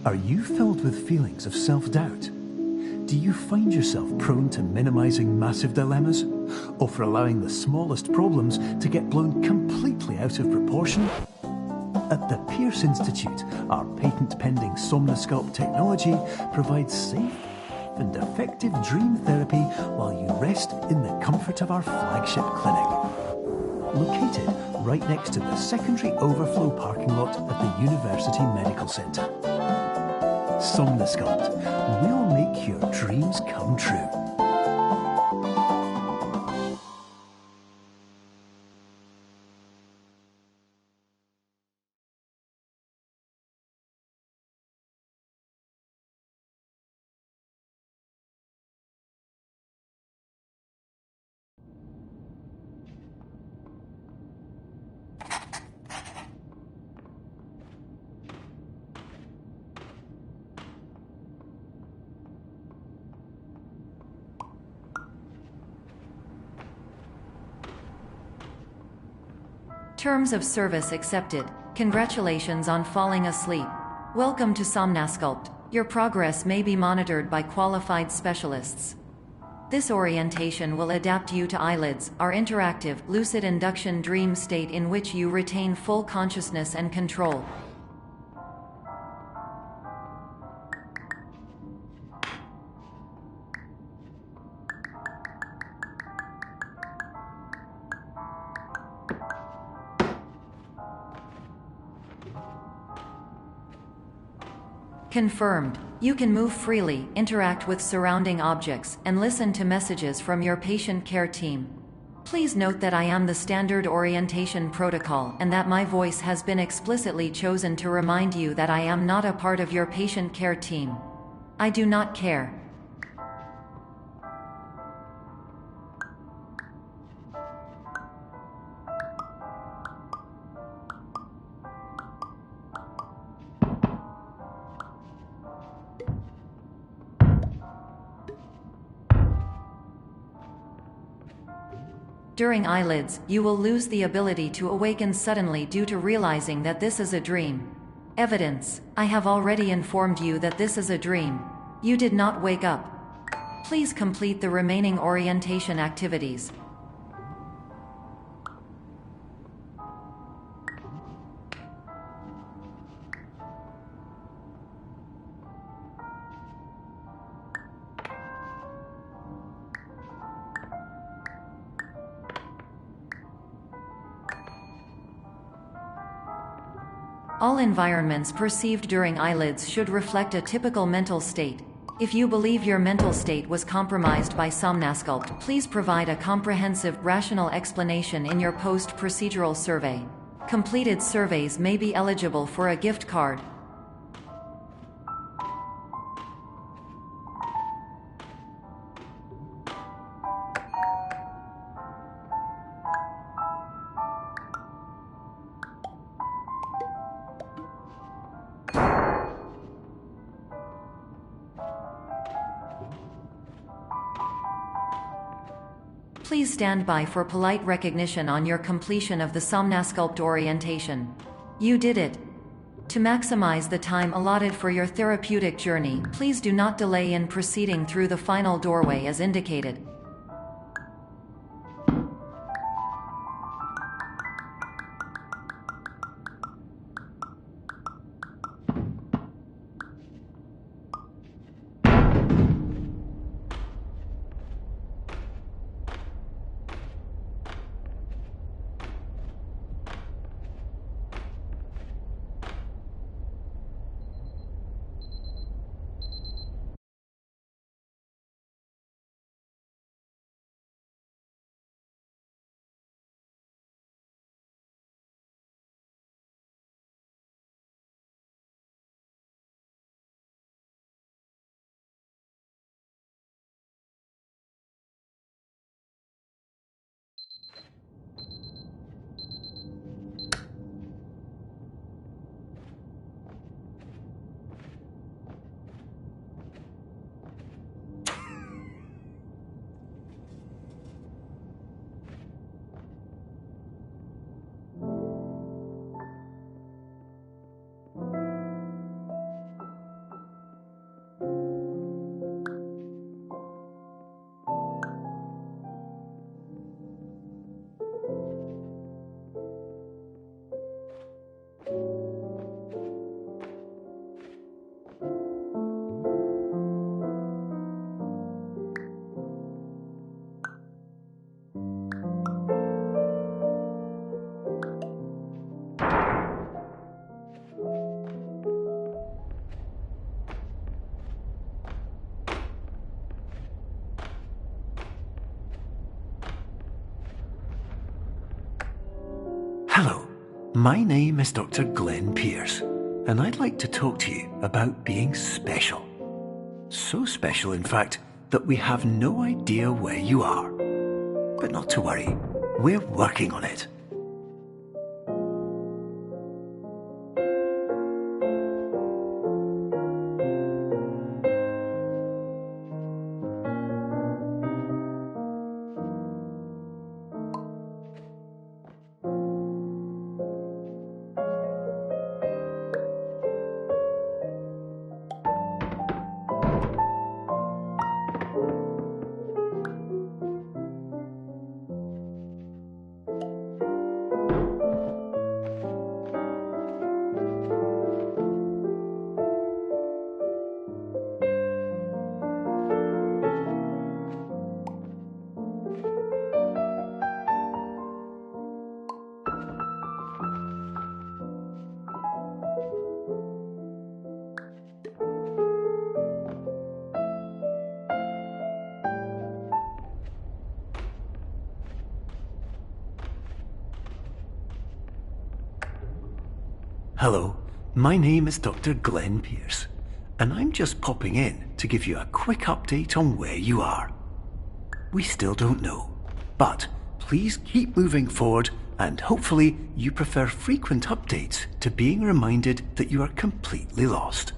Are you filled with feelings of self-doubt? Do you find yourself prone to minimizing massive dilemmas, or for allowing the smallest problems to get blown completely out of proportion? At the Pierce Institute, our patent-pending Somnosculpt technology provides safe and effective dream therapy while you rest in the comfort of our flagship clinic. Located right next to the secondary overflow parking lot at the University Medical Centre. Somnosculpt will make your dreams come true. Terms of service accepted. Congratulations on falling asleep. Welcome to Somnosculpt. Your progress may be monitored by qualified specialists. This orientation will adapt you to eyelids, our interactive, lucid induction dream state in which you retain full consciousness and control. Confirmed. You can move freely, interact with surrounding objects, and listen to messages from your patient care team. Please note that I am the standard orientation protocol and that my voice has been explicitly chosen to remind you that I am not a part of your patient care team. I do not care. During eyelids, you will lose the ability to awaken suddenly due to realizing that this is a dream. Evidence: I have already informed you that this is a dream. You did not wake up. Please complete the remaining orientation activities. All environments perceived during eyelids should reflect a typical mental state. If you believe your mental state was compromised by Somnosculpt, please provide a comprehensive, rational explanation in your post-procedural survey. Completed surveys may be eligible for a gift card. Please stand by for polite recognition on your completion of the Somnosculpt orientation. You did it. To maximize the time allotted for your therapeutic journey, please do not delay in proceeding through the final doorway as indicated. my name is Dr. Glenn Pierce, and I'd like to talk to you about being special. So special, in fact, that we have no idea where you are. But not to worry, we're working on it. Hello, my name is Dr. Glenn Pierce, and I'm just popping in to give you a quick update on where you are. We still don't know, but please keep moving forward, and hopefully you prefer frequent updates to being reminded that you are completely lost.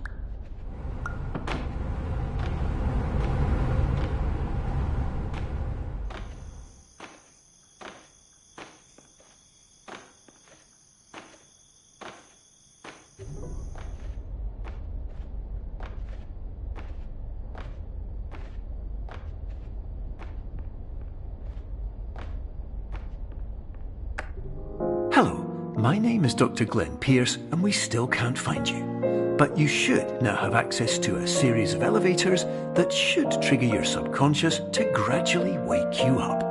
Hello, my name is Dr. Glenn Pierce, and we still can't find you. But you should now have access to a series of elevators that should trigger your subconscious to gradually wake you up.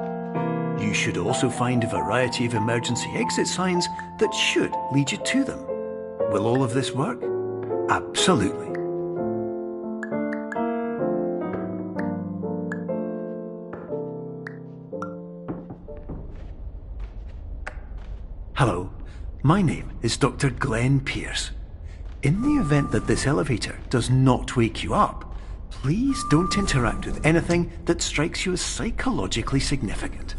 You should also find a variety of emergency exit signs that should lead you to them. Will all of this work? Absolutely. Hello, my name is Dr. Glenn Pierce. In the event that this elevator does not wake you up, please don't interact with anything that strikes you as psychologically significant,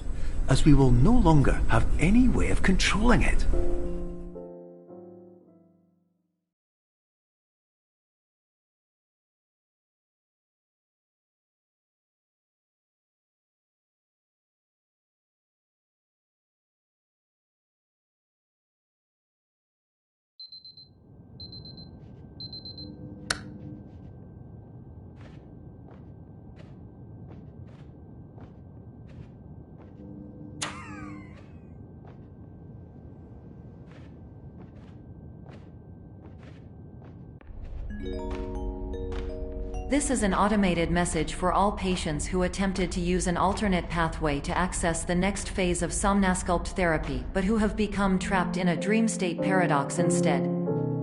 as we will no longer have any way of controlling it. This is an automated message for all patients who attempted to use an alternate pathway to access the next phase of Somnasculpt therapy, but who have become trapped in a dream state paradox instead.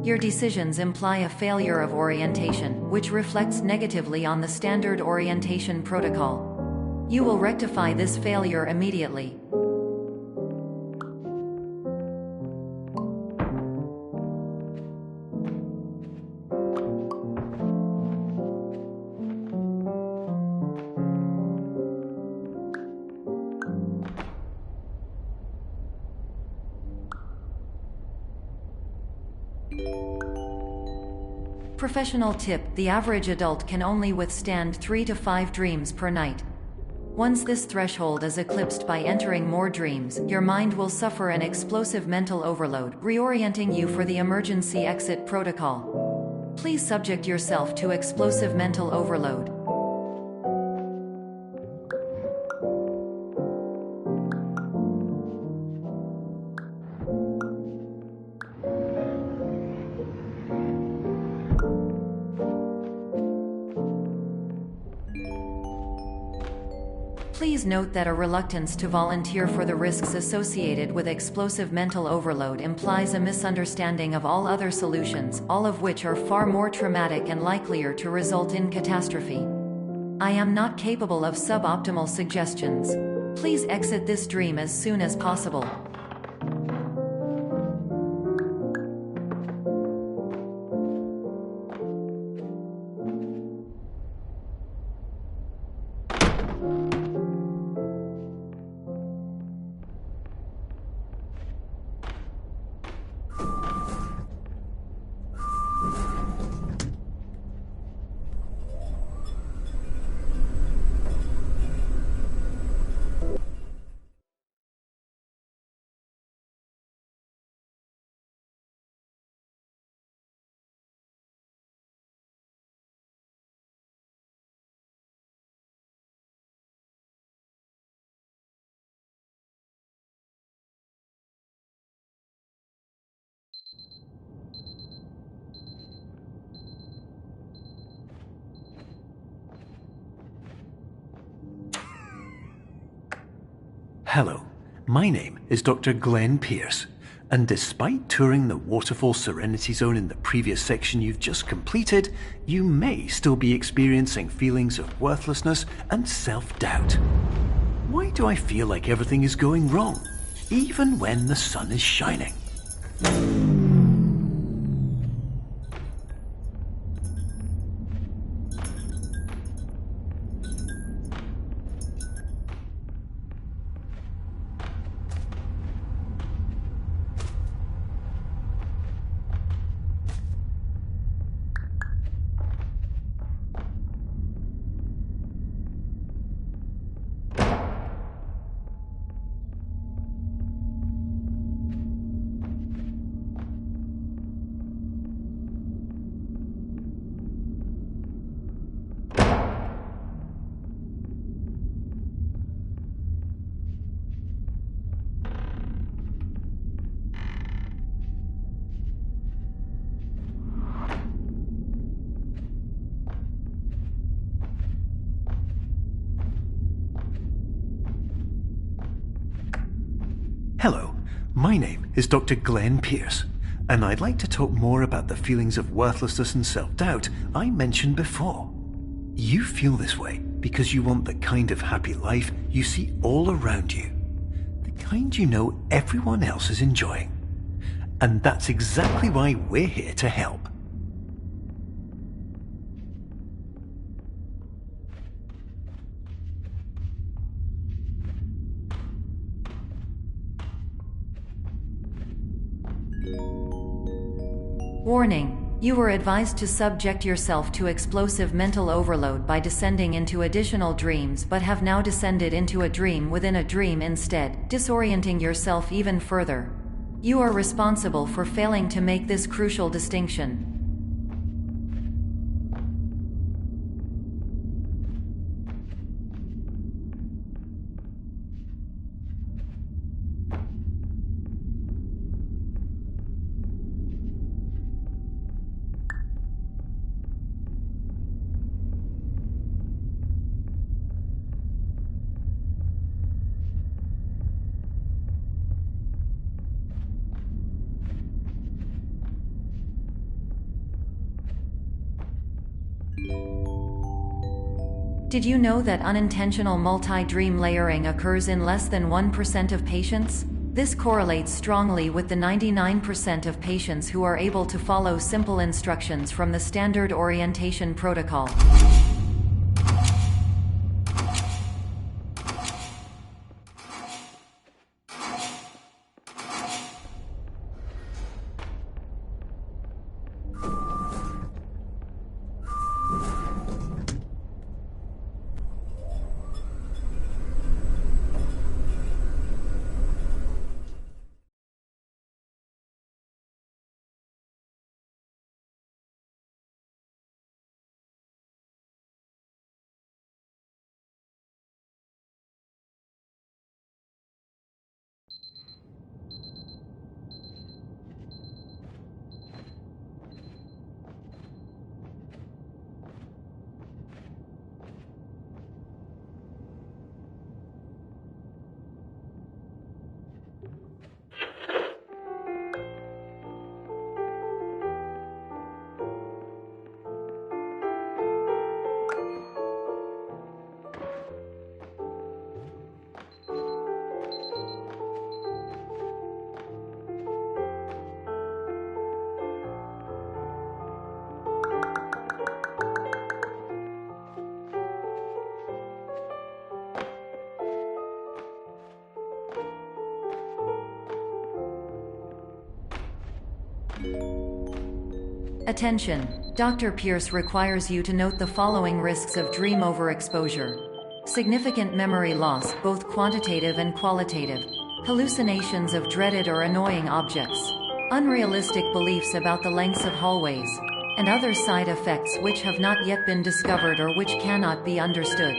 Your decisions imply a failure of orientation, which reflects negatively on the standard orientation protocol. You will rectify this failure immediately. Professional tip: the average adult can only withstand 3 to 5 dreams per night. Once this threshold is eclipsed by entering more dreams, your mind will suffer an explosive mental overload, reorienting you for the emergency exit protocol. Please subject yourself to explosive mental overload. Please note that a reluctance to volunteer for the risks associated with explosive mental overload implies a misunderstanding of all other solutions, all of which are far more traumatic and likelier to result in catastrophe. I am not capable of suboptimal suggestions. Please exit this dream as soon as possible. Hello, my name is Dr. Glenn Pierce, and despite touring the Waterfall Serenity Zone in the previous section you've just completed, you may still be experiencing feelings of worthlessness and self-doubt. Why do I feel like everything is going wrong, even when the sun is shining? Hello, my name is Dr. Glenn Pierce, and I'd like to talk more about the feelings of worthlessness and self-doubt I mentioned before. You feel this way because you want the kind of happy life you see all around you, the kind you know everyone else is enjoying. And that's exactly why we're here to help. Warning: you were advised to subject yourself to explosive mental overload by descending into additional dreams, but have now descended into a dream within a dream instead, disorienting yourself even further. You are responsible for failing to make this crucial distinction. Did you know that unintentional multi-dream layering occurs in less than 1% of patients? This correlates strongly with the 99% of patients who are able to follow simple instructions from the standard orientation protocol. Attention! Dr. Pierce requires you to note the following risks of dream overexposure. Significant memory loss, both quantitative and qualitative. Hallucinations of dreaded or annoying objects. Unrealistic beliefs about the lengths of hallways. And other side effects which have not yet been discovered or which cannot be understood.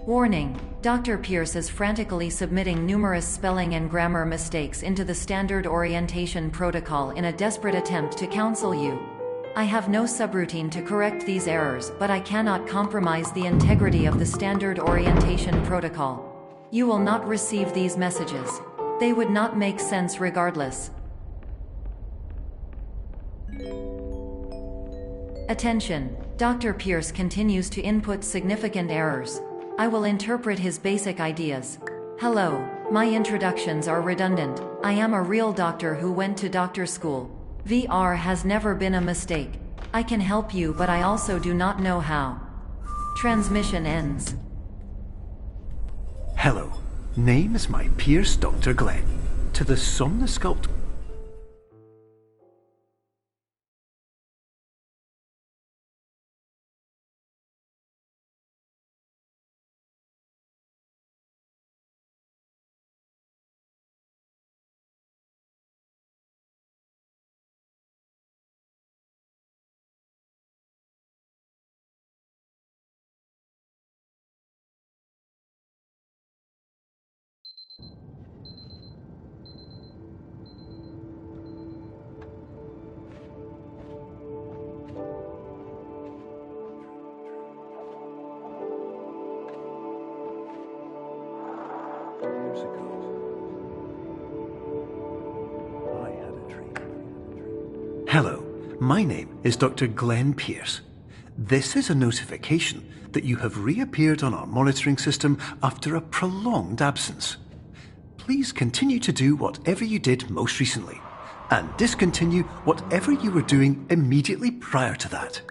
Warning: Dr. Pierce is frantically submitting numerous spelling and grammar mistakes into the standard orientation protocol in a desperate attempt to counsel you. I have no subroutine to correct these errors, but I cannot compromise the integrity of the standard orientation protocol. You will not receive these messages. They would not make sense regardless. Attention! Dr. Pierce continues to input significant errors. I will interpret his basic ideas. Hello, my introductions are redundant. I am a real doctor who went to doctor school. VR has never been a mistake. I can help you, but I also do not know how. Transmission ends. Hello, name is my Pierce Dr. Glenn. To the Somnosculpt. Hello, my name is Dr. Glenn Pierce. This is a notification that you have reappeared on our monitoring system after a prolonged absence. Please continue to do whatever you did most recently, and discontinue whatever you were doing immediately prior to that.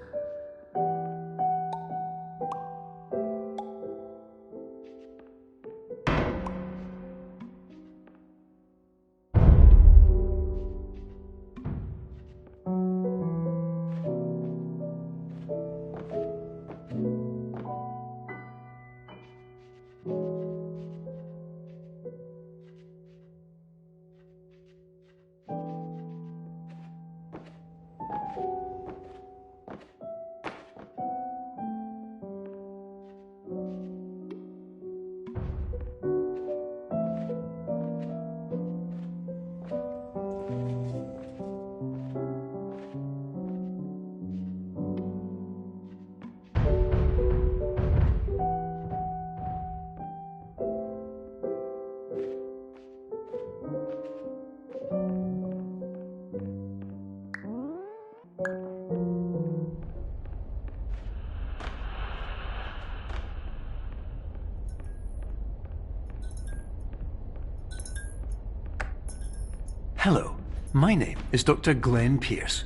Hello, my name is Dr. Glenn Pierce.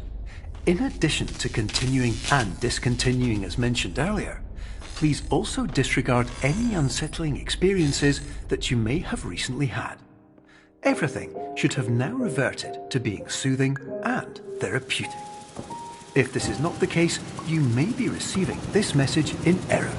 In addition to continuing and discontinuing as mentioned earlier, please also disregard any unsettling experiences that you may have recently had. Everything should have now reverted to being soothing and therapeutic. If this is not the case, you may be receiving this message in error.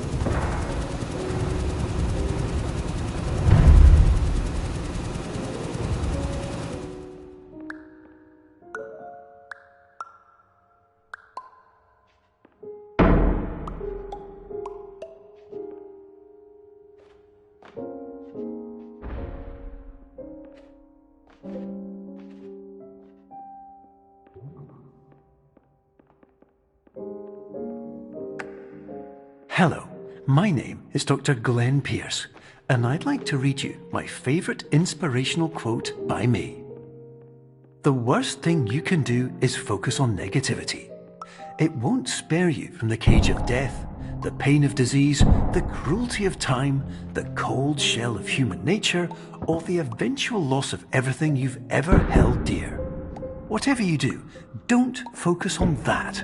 Hello, my name is Dr. Glenn Pierce, and I'd like to read you my favourite inspirational quote by me. The worst thing you can do is focus on negativity. It won't spare you from the cage of death, the pain of disease, the cruelty of time, the cold shell of human nature, or the eventual loss of everything you've ever held dear. Whatever you do, don't focus on that.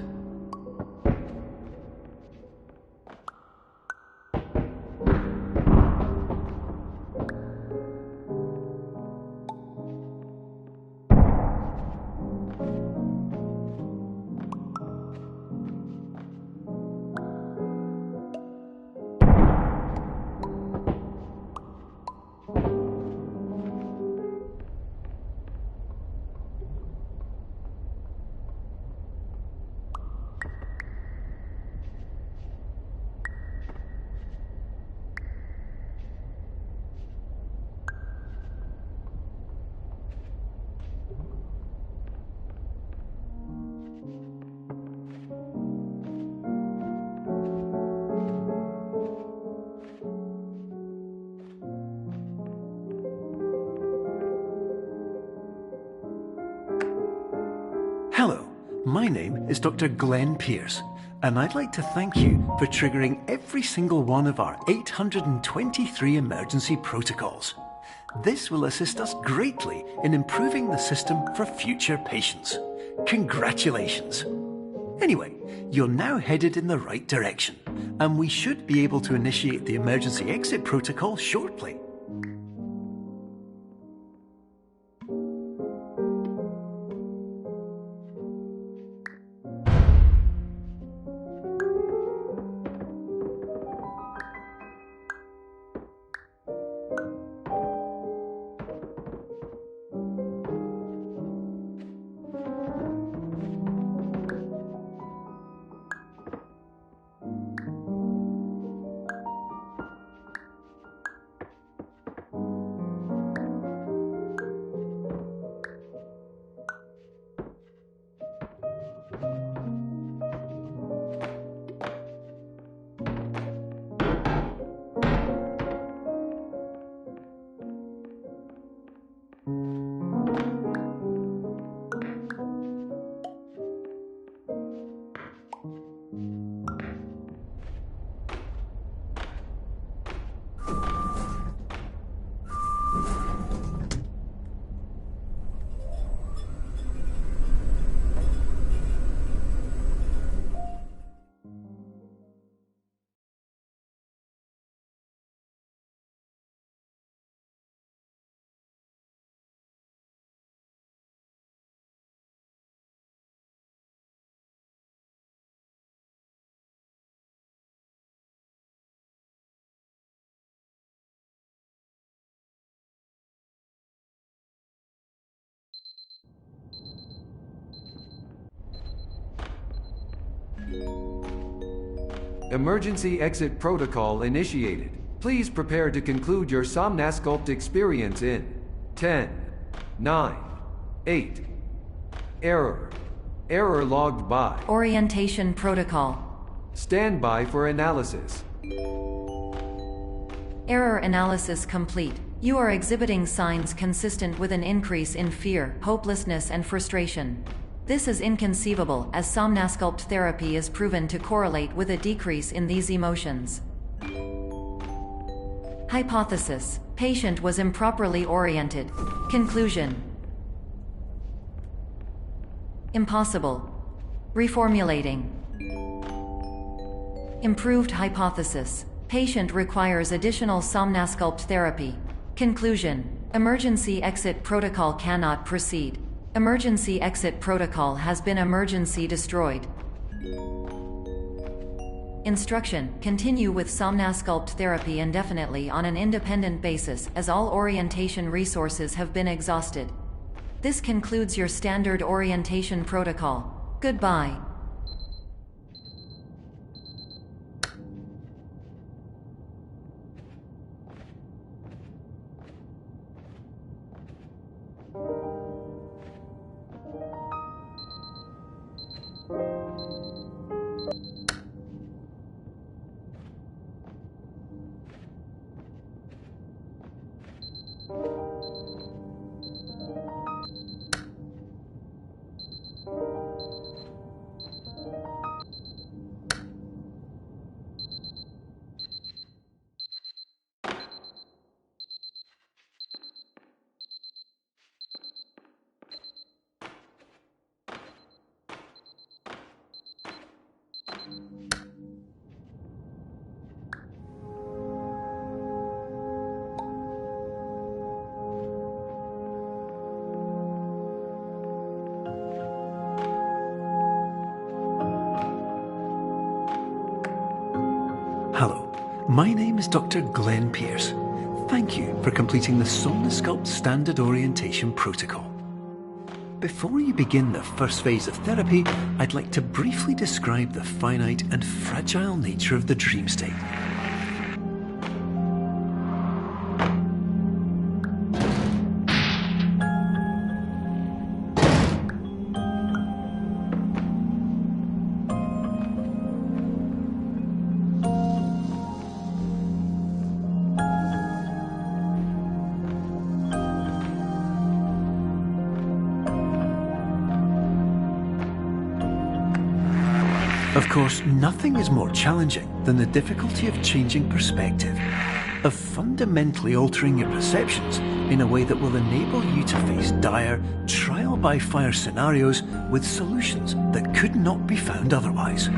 My name is Dr. Glenn Pierce, and I'd like to thank you for triggering every single one of our 823 emergency protocols. This will assist us greatly in improving the system for future patients. Congratulations! Anyway, you're now headed in the right direction, and we should be able to initiate the emergency exit protocol shortly. Emergency exit protocol initiated. Please prepare to conclude your Somnasculpt experience in 10, 9, 8. Error. Error logged by. Orientation protocol. Stand by for analysis. Error analysis complete. You are exhibiting signs consistent with an increase in fear, hopelessness, and frustration. This is inconceivable, as Somnasculpt therapy is proven to correlate with a decrease in these emotions. Hypothesis: patient was improperly oriented. Conclusion: impossible. Reformulating. Improved hypothesis: patient requires additional Somnasculpt therapy. Conclusion: emergency exit protocol cannot proceed. Emergency exit protocol has been emergency destroyed. Instruction: continue with Somnasculpt therapy indefinitely on an independent basis, as all orientation resources have been exhausted. This concludes your standard orientation protocol. Goodbye. Hello, my name is Dr. Glenn Pierce. Thank you for completing the Somnasculpt Standard Orientation Protocol. Before you begin the first phase of therapy, I'd like to briefly describe the finite and fragile nature of the dream state. Of course, nothing is more challenging than the difficulty of changing perspective, of fundamentally altering your perceptions in a way that will enable you to face dire, trial-by-fire scenarios with solutions that could not be found otherwise.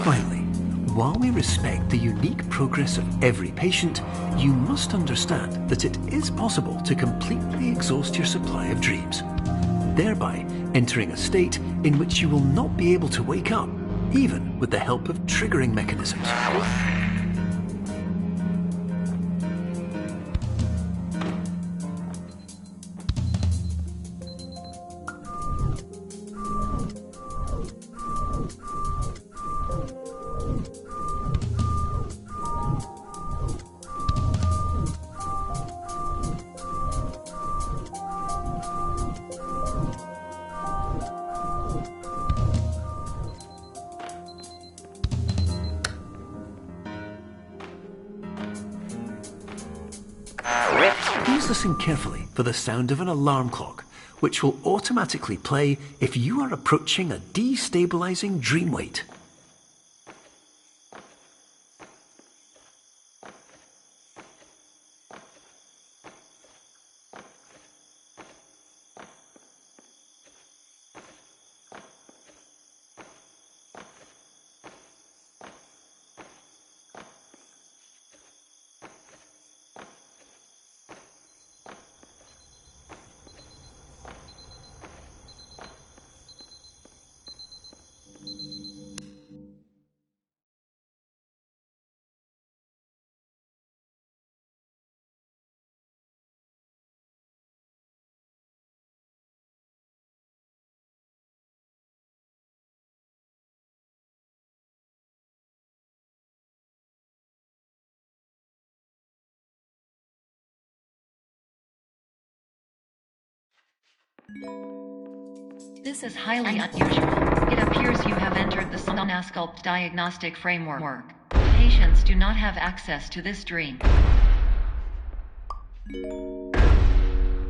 Finally, while we respect the unique progress of every patient, you must understand that it is possible to completely exhaust your supply of dreams, thereby entering a state in which you will not be able to wake up, even with the help of triggering mechanisms. Please listen carefully for the sound of an alarm clock, which will automatically play if you are approaching a destabilizing dream weight. This is highly unusual. It appears you have entered the Somnasculpt diagnostic framework. Patients do not have access to this dream.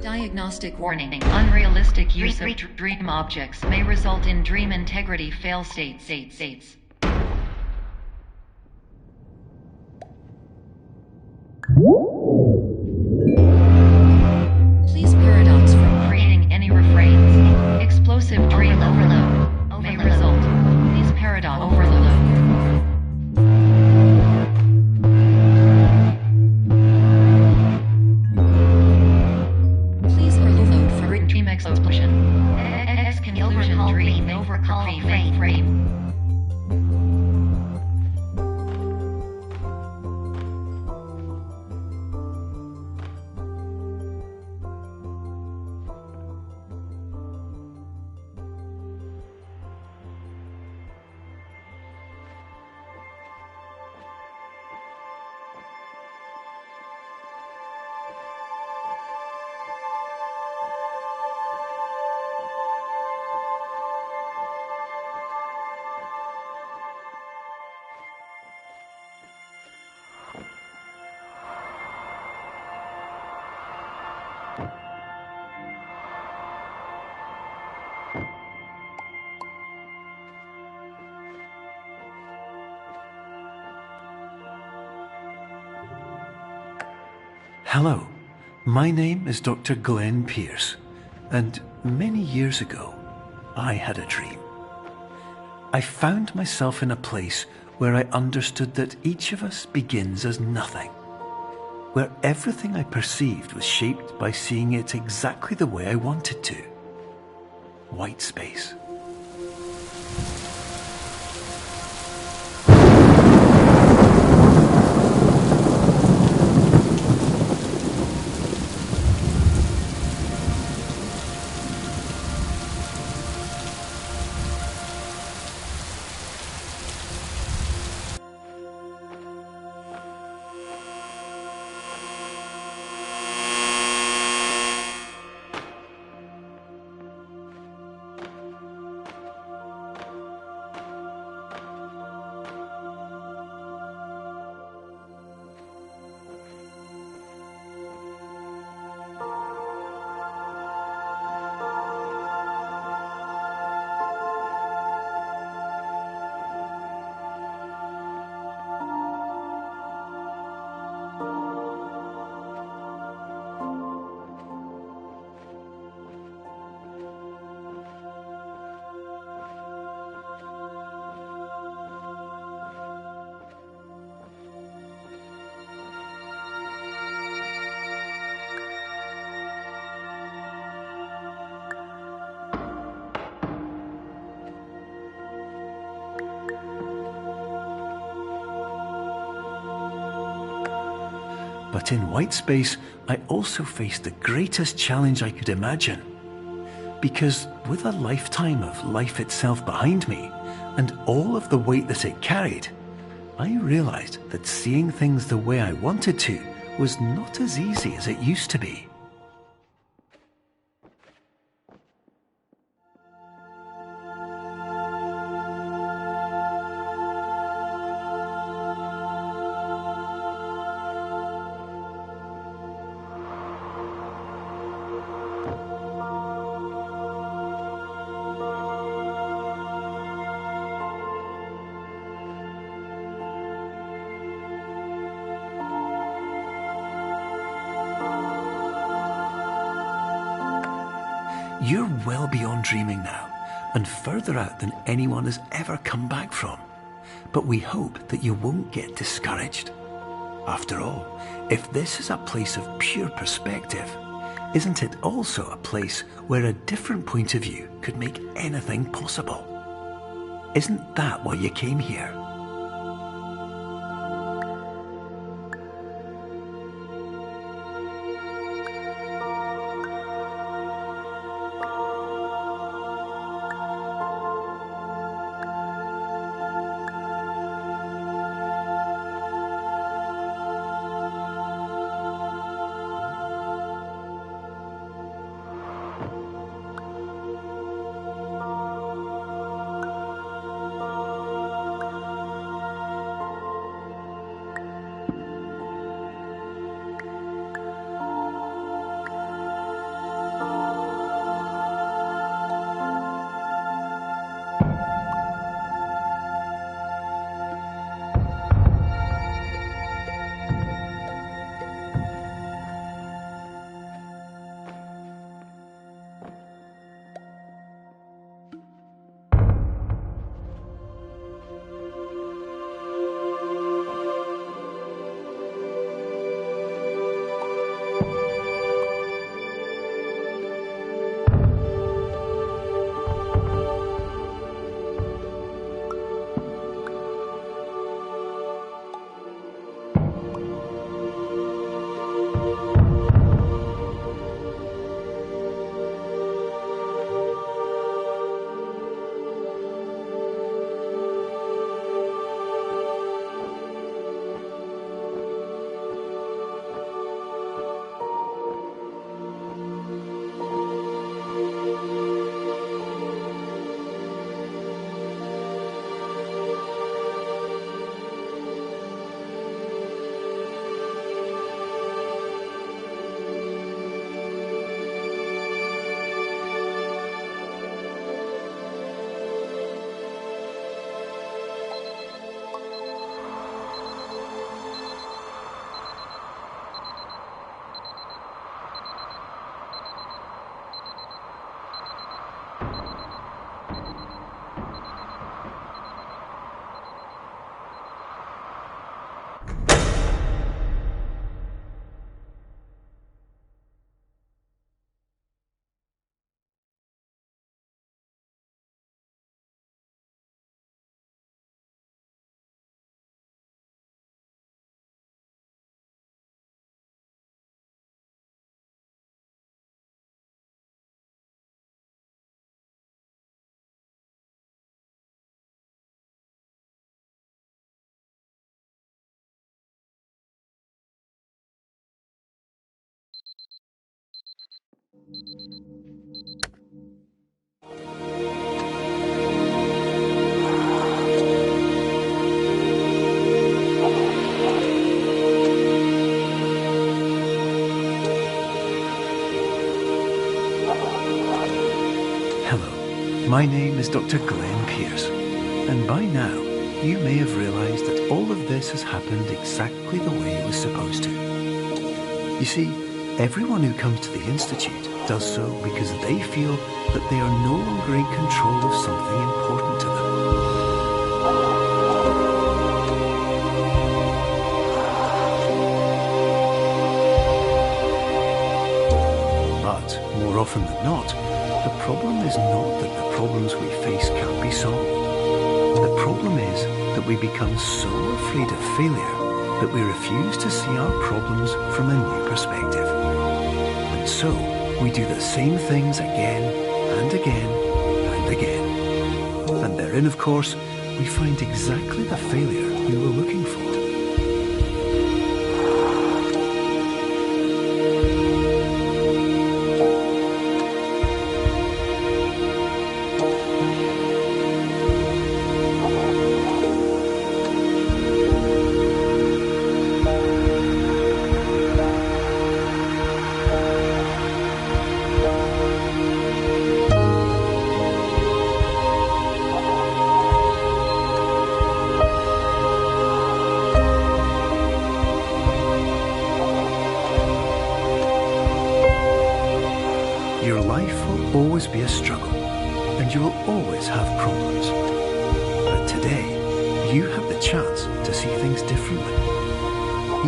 Diagnostic warning. Unrealistic use of dream objects may result in dream integrity fail states. Please paradox from creating any refrains. Explosive dream overload may result. Please paradox overload. Please overload for dream explosion. Exclusion dream overcall frame. Hello. My name is Dr. Glenn Pierce, and many years ago, I had a dream. I found myself in a place where I understood that each of us begins as nothing, where everything I perceived was shaped by seeing it exactly the way I wanted to. White space. But in white space, I also faced the greatest challenge I could imagine. Because with a lifetime of life itself behind me, and all of the weight that it carried, I realized that seeing things the way I wanted to was not as easy as it used to be. You're well beyond dreaming now, and further out than anyone has ever come back from. But we hope that you won't get discouraged. After all, if this is a place of pure perspective, isn't it also a place where a different point of view could make anything possible? Isn't that why you came here? My name is Dr. Glenn Pierce, and by now you may have realised that all of this has happened exactly the way it was supposed to. You see, everyone who comes to the Institute does so because they feel that they are no longer in control of something important to them. But more often than not, the problem is not that the problems we face can't be solved. The problem is that we become so afraid of failure that we refuse to see our problems from a new perspective. And so, we do the same things again and again and again. And therein, of course, we find exactly the failure we were looking for. Your life will always be a struggle, and you will always have problems. But today, you have the chance to see things differently.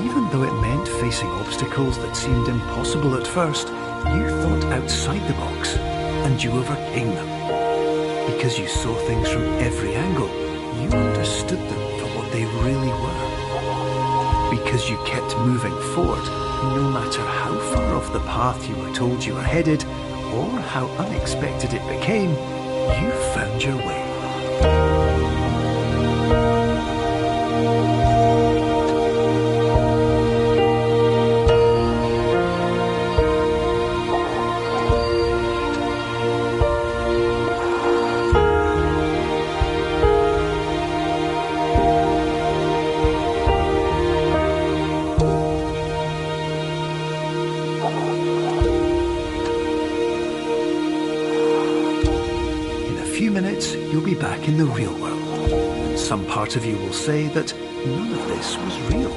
Even though it meant facing obstacles that seemed impossible at first, you thought outside the box, and you overcame them. Because you saw things from every angle, you understood them for what they really were. Because you kept moving forward, no matter how far off the path you were told you were headed, or how unexpected it became, you found your way. You'll be back in the real world, and some part of you will say that none of this was real,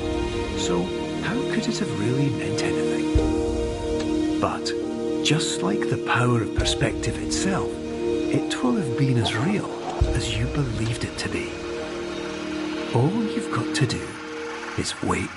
so how could it have really meant anything? But, just like the power of perspective itself, it will have been as real as you believed it to be. All you've got to do is wait